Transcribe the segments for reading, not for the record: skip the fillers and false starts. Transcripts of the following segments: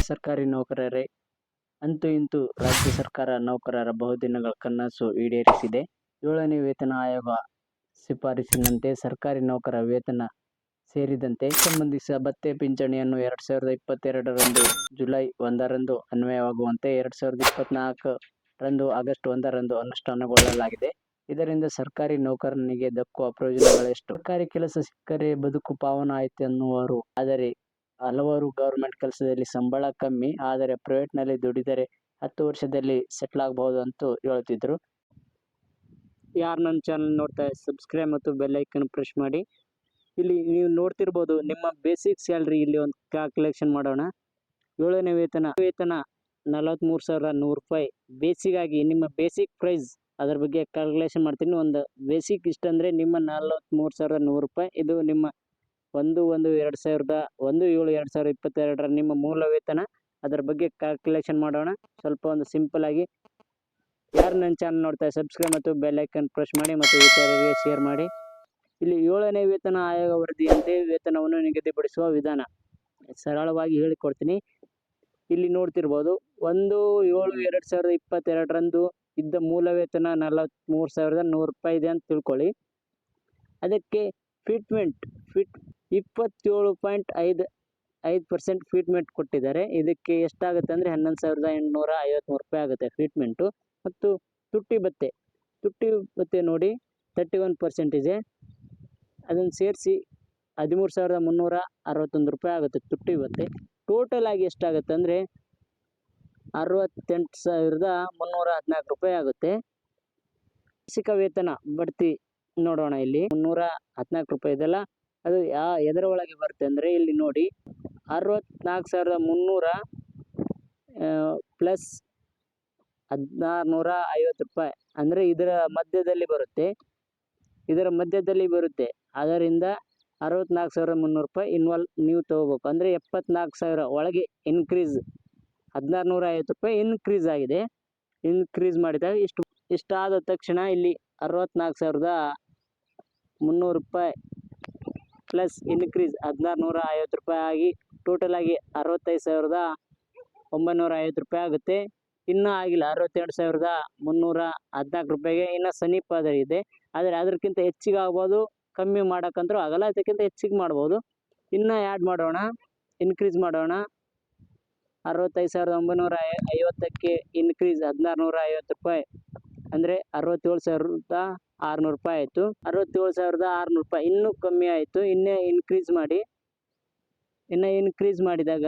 ಸರ್ಕಾರಿ ನೌಕರರೇ, ಅಂತೂ ಇಂತೂ ರಾಜ್ಯ ಸರ್ಕಾರ ನೌಕರರ ಬಹುದಿನಗಳ ಕನಸು ಈಡೇರಿಸಿದೆ. 7ನೇ ವೇತನ ಆಯೋಗ ಶಿಫಾರಸಿನಂತೆ ಸರ್ಕಾರಿ ನೌಕರರ ವೇತನ ಸೇರಿದಂತೆ ಸಂಬಂಧಿಸಿದ ಭತ್ಯೆ ಪಿಂಚಣಿಯನ್ನು 2022 ಜುಲೈ 1ರಂದು ಅನ್ವಯವಾಗುವಂತೆ 2024 ಆಗಸ್ಟ್ 1ರಂದು ಅನುಷ್ಠಾನಗೊಳ್ಳಲಾಗಿದೆ. ಇದರಿಂದ ಸರ್ಕಾರಿ ನೌಕರನಿಗೆ ದಕ್ಕುವ ಪ್ರಯೋಜನಗಳೆಷ್ಟು? ಸರ್ಕಾರಿ ಕೆಲಸ ಸಿಕ್ಕರೆ ಬದುಕು ಪಾವನ ಆಯ್ತು ಎನ್ನುವರು. ಆದರೆ ಹಲವರು ಗವರ್ಮೆಂಟ್ ಕೆಲಸದಲ್ಲಿ ಸಂಬಳ ಕಮ್ಮಿ, ಆದರೆ ಪ್ರೈವೇಟ್ ನಲ್ಲಿ ದುಡಿದರೆ 10 ವರ್ಷದಲ್ಲಿ ಸೆಟ್ಲ್ ಆಗಬಹುದು ಅಂತ ಹೇಳ್ತಿದ್ರು. ಯಾರು ನನ್ನ ಚಾನಲ್ ನೋಡ್ತಾ ಸಬ್ಸ್ಕ್ರೈಬ್ ಮತ್ತು ಬೆಲ್ ಐಕನ್ ಪ್ರೆಸ್ ಮಾಡಿ. ಇಲ್ಲಿ ನೀವು ನೋಡ್ತಿರ್ಬೋದು ನಿಮ್ಮ ಬೇಸಿಕ್ ಸ್ಯಾಲ್ರಿ. ಇಲ್ಲಿ ಒಂದು ಕ್ಯಾಲ್ಕುಲೇಷನ್ ಮಾಡೋಣ. 7ನೇ ವೇತನ 43,100 ರೂಪಾಯಿ ಬೇಸಿಕ್ ಆಗಿ ನಿಮ್ಮ ಬೇಸಿಕ್ ಪ್ರೈಸ್, ಅದರ ಬಗ್ಗೆ ಕ್ಯಾಲ್ಕುಲೇಷನ್ ಮಾಡ್ತೀನಿ. ಒಂದು ಬೇಸಿಕ್ ಇಷ್ಟಂದರೆ ನಿಮ್ಮ 43,100 ರೂಪಾಯಿ. ಇದು ನಿಮ್ಮ 1/7/2022 ನಿಮ್ಮ ಮೂಲ ವೇತನ. ಅದರ ಬಗ್ಗೆ ಕ್ಯಾಲ್ಕುಲೇಷನ್ ಮಾಡೋಣ. ಸ್ವಲ್ಪ ಒಂದು ಸಿಂಪಲ್ ಆಗಿ. ಯಾರು ನನ್ನ ಚಾನಲ್ ನೋಡ್ತಾ ಸಬ್ಸ್ಕ್ರೈಬ್ ಮತ್ತು ಬೆಲ್ ಐಕನ್ ಪ್ರೆಸ್ ಮಾಡಿ ಮತ್ತು ಇತರರಿಗೆ ಶೇರ್ ಮಾಡಿ. ಇಲ್ಲಿ 7ನೇ ವೇತನ ಆಯೋಗ ವರದಿಯಂತೆ ವೇತನವನ್ನು ನಿಗದಿಪಡಿಸುವ ವಿಧಾನ ಸರಳವಾಗಿ ಹೇಳಿಕೊಡ್ತೀನಿ. ಇಲ್ಲಿ ನೋಡ್ತಿರ್ಬೋದು, 1/7/2022 ಇದ್ದ ಮೂಲ ವೇತನ 43,100 ರೂಪಾಯಿ ಇದೆ ಅಂತ ತಿಳ್ಕೊಳ್ಳಿ. ಅದಕ್ಕೆ ಫಿಟ್ಮೆಂಟ್ 27.5% ಫಿಟ್ಮೆಂಟ್ ಕೊಟ್ಟಿದ್ದಾರೆ. ಇದಕ್ಕೆ ಎಷ್ಟಾಗುತ್ತೆ ಅಂದರೆ 11,853 ರೂಪಾಯಿ ಆಗುತ್ತೆ ಫಿಟ್ಮೆಂಟು. ಮತ್ತು ತುಟ್ಟಿ ಭತ್ಯೆ ನೋಡಿ 31% ಇದೆ. ಅದನ್ನು ಸೇರಿಸಿ 13,361 ರೂಪಾಯಿ ಆಗುತ್ತೆ ತುಟ್ಟಿ ಭತ್ಯೆ. ಟೋಟಲ್ ಆಗಿ ಎಷ್ಟಾಗುತ್ತೆ ಅಂದರೆ 68,314 ರೂಪಾಯಿ ಆಗುತ್ತೆ. ವಾರ್ಷಿಕ ವೇತನ ಬಡ್ತಿ ನೋಡೋಣ. ಇಲ್ಲಿ 314 ರೂಪಾಯಿ ಇದೆಲ್ಲ ಅದು ಎದರ ಒಳಗೆ ಬರುತ್ತೆ ಅಂದರೆ ಇಲ್ಲಿ ನೋಡಿ 64,300 ಪ್ಲಸ್ 1,650 ರೂಪಾಯಿ ಅಂದರೆ ಇದರ ಮಧ್ಯದಲ್ಲಿ ಬರುತ್ತೆ. ಅದರಿಂದ 64,300 ರೂಪಾಯಿ ನೀವು ತಗೋಬೇಕು. ಅಂದರೆ 74,000 ಒಳಗೆ ಇನ್ಕ್ರೀಸ್ 1,650 ರೂಪಾಯಿ ಇನ್ಕ್ರೀಸ್ ಆಗಿದೆ. ಇನ್ಕ್ರೀಸ್ ಮಾಡಿದಾಗ ಇಷ್ಟಾದ ತಕ್ಷಣ ಇಲ್ಲಿ 64,300 ರೂಪಾಯಿ ಪ್ಲಸ್ ಇನ್ಕ್ರೀಸ್ 1,650 ರೂಪಾಯಿ ಆಗಿ ಟೋಟಲ್ ಆಗಿ 65,950 ರೂಪಾಯಿ ಆಗುತ್ತೆ. ಇನ್ನೂ ಆಗಿಲ್ಲ 62,314 ರೂಪಾಯಿಗೆ ಇನ್ನೂ ಸಮೀಪ ಇದೆ. ಆದರೆ ಅದಕ್ಕಿಂತ ಹೆಚ್ಚಿಗೆ ಆಗ್ಬೋದು, ಕಮ್ಮಿ ಮಾಡೋಕ್ಕಂತೂ ಆಗಲ್ಲ. ಅದಕ್ಕಿಂತ ಹೆಚ್ಚಿಗೆ ಮಾಡ್ಬೋದು. ಇನ್ನೂ ಆ್ಯಡ್ ಮಾಡೋಣ, ಇನ್ಕ್ರೀಸ್ ಮಾಡೋಣ. 65,950ಕ್ಕೆ ಇನ್ಕ್ರೀಸ್ 1,650 ರೂಪಾಯಿ ಅಂದರೆ 67,600 ರೂಪಾಯಿ ಆಯಿತು. 67,600 ರೂಪಾಯಿ ಇನ್ನೂ ಕಮ್ಮಿ ಆಯಿತು. ಇನ್ನೂ ಇನ್ಕ್ರೀಸ್ ಮಾಡಿದಾಗ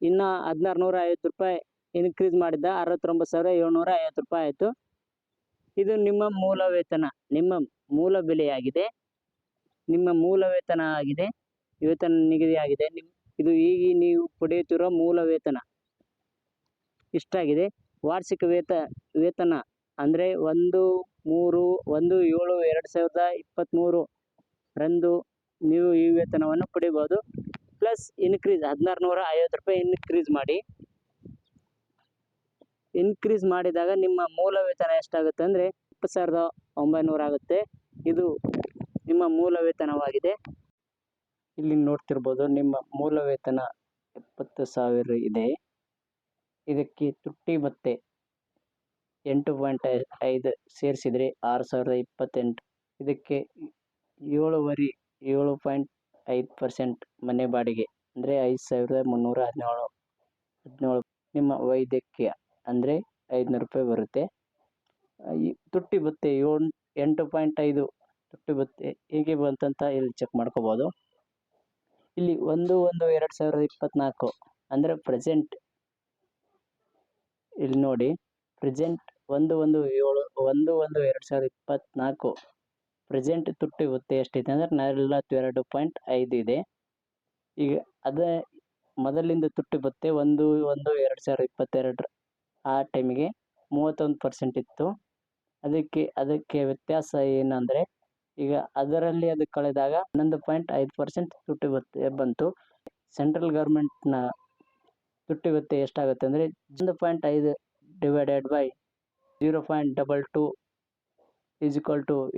ಇನ್ನೂ 1,650 ರೂಪಾಯಿ ಇನ್ಕ್ರೀಸ್ ಮಾಡಿದ 69,750 ರೂಪಾಯಿ ಆಯಿತು. ಇದು ನಿಮ್ಮ ಮೂಲ ವೇತನ, ನಿಮ್ಮ ಮೂಲ ಬೆಲೆಯಾಗಿದೆ. ನಿಮ್ಮ ಮೂಲ ವೇತನ ಆಗಿದೆ, ವೇತನ ನಿಗದಿಯಾಗಿದೆ. ಇದು ಈಗ ನೀವು ಪಡೆಯುತ್ತಿರೋ ಮೂಲ ವೇತನ ಇಷ್ಟಾಗಿದೆ. ವಾರ್ಷಿಕ ವೇತನ ಅಂದರೆ 1/7/2023 ನೀವು ಈ ವೇತನವನ್ನು ಪಡಿಬೋದು. ಪ್ಲಸ್ ಇನ್ಕ್ರೀಸ್ 1,650 ರೂಪಾಯಿ ಇನ್ಕ್ರೀಸ್ ಮಾಡಿ. ಇನ್ಕ್ರೀಸ್ ಮಾಡಿದಾಗ ನಿಮ್ಮ ಮೂಲ ವೇತನ ಎಷ್ಟಾಗುತ್ತೆ ಅಂದರೆ 20,900 ಆಗುತ್ತೆ. ಇದು ನಿಮ್ಮ ಮೂಲ ವೇತನವಾಗಿದೆ. ಇಲ್ಲಿ ನೋಡ್ತಿರ್ಬೋದು ನಿಮ್ಮ ಮೂಲ ವೇತನ 70,000 ಇದೆ. ಇದಕ್ಕೆ ತುಟ್ಟಿ ಭತ್ಯೆ 8.5 ಸೇರಿಸಿದರೆ 6,028. ಇದಕ್ಕೆ 7.5% ಮನೆ ಬಾಡಿಗೆ ಅಂದರೆ 5,317. ನಿಮ್ಮ ವೈದ್ಯಕೀಯ ಅಂದರೆ 500 ರೂಪಾಯಿ ಬರುತ್ತೆ. ಈ ತುಟ್ಟಿ ಭತ್ಯೆ 8.5 ತುಟ್ಟಿ ಭತ್ಯೆ ಹೇಗೆ ಬಂತಂತ ಇಲ್ಲಿ ಚೆಕ್ ಮಾಡ್ಕೋಬೋದು. ಇಲ್ಲಿ 1/1/2024 ಅಂದರೆ ಪ್ರೆಸೆಂಟ್ ಇಲ್ಲಿ ನೋಡಿ. ಪ್ರೆಸೆಂಟ್ 1/1/2024 ಪ್ರೆಸೆಂಟ್ ತುಟ್ಟಿ ಭತ್ಯೆ ಎಷ್ಟಿದೆ ಅಂದರೆ 42.5 ಇದೆ. ಈಗ ಅದೇ ಮೊದಲಿಂದ ತುಟ್ಟಿ ಭತ್ಯೆ 1/1/2022 ಆ ಟೈಮಿಗೆ 31% ಇತ್ತು. ಅದಕ್ಕೆ ವ್ಯತ್ಯಾಸ ಏನಂದರೆ ಈಗ ಅದರಲ್ಲಿ ಅದು ಕಳೆದಾಗ 11.5% ತುಟ್ಟಿ ಭತ್ಯೆ ಬಂತು. ಸೆಂಟ್ರಲ್ ಗೌರ್ಮೆಂಟ್ನ ತುಟ್ಟಿ ಭತ್ಯೆ ಎಷ್ಟಾಗುತ್ತೆ ಅಂದರೆ 1.5 ಡಿವೈಡೆಡ್ ಬೈ 0.22 =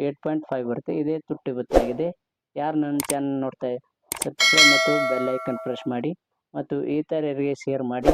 8.5 ಬರುತ್ತೆ. ಇದೇ ತುಟ್ಟಿ ಭತ್ಯೆ ಆಗಿದೆ. ಯಾರು ನನ್ನ ಚಾನಲ್ ನೋಡ್ತಾ ಸಬ್ಸ್ಕ್ರೈಬ್ ಮತ್ತು ಬೆಲ್ ಐಕನ್ ಪ್ರೆಸ್ ಮಾಡಿ. ಮತ್ತು ಇತರರಿಗೆ ಶೇರ್ ಮಾಡಿ.